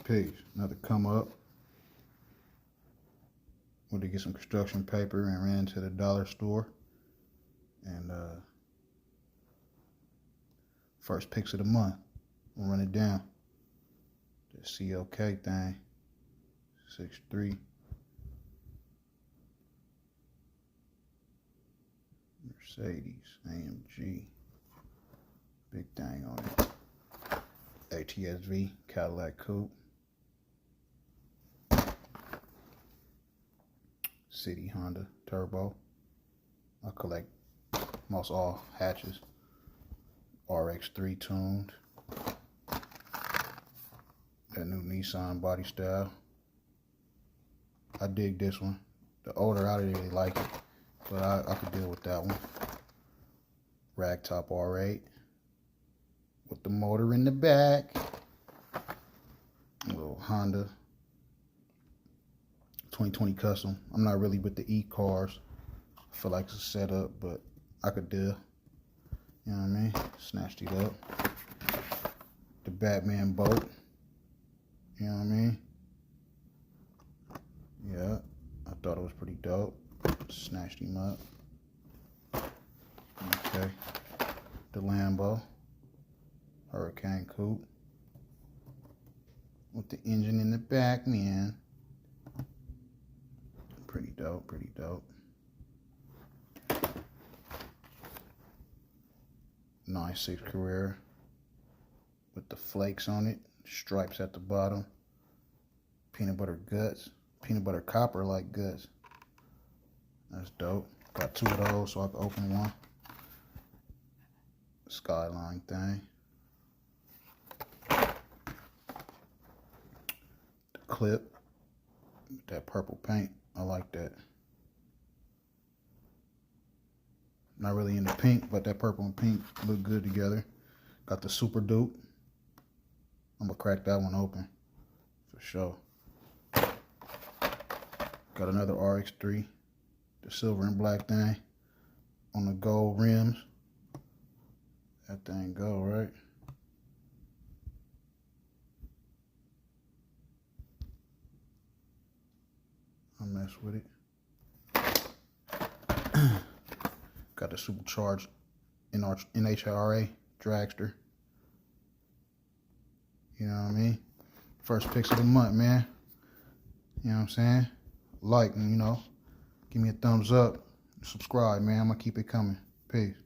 Peace. Another come up. Went to get some construction paper and ran to the dollar store. And first picks of the month. We'll run it down. The CLK thing. 6'3". Mercedes AMG. Big thing on it. ATSV Cadillac Coupe. City Honda Turbo. I collect most all hatches. RX-3 tuned. That new Nissan body style. I dig this one. The older I didn't really like it, but I could deal with that one. Ragtop R8 with the motor in the back. A little Honda 2020 Custom. I'm not really with the E-cars. I feel like it's a setup, but I could deal. You know what I mean? Snatched it up. The Batman boat. You know what I mean? Yeah, I thought it was pretty dope. Snatched him up. Okay. The Lambo. Hurricane Coupe. With the engine in the back, man. Pretty dope, pretty dope. 9.6 Carrera. With the flakes on it. Stripes at the bottom. Peanut butter guts. Peanut butter copper like guts. That's dope. Got two of those so I can open one. Skyline thing. The clip. That purple paint. I like that. Not really into pink, but that purple and pink look good together. Got the Super Dupe. I'm gonna crack that one open for sure. Got another RX-3, the silver and black thing on the gold rims. That thing go, right? I mess with it. Got the supercharged NHRA dragster. You know what I mean? First picks of the month, man. You know what I'm saying? Like, you know, give me a thumbs up. Subscribe, man. I'm going to keep it coming. Peace.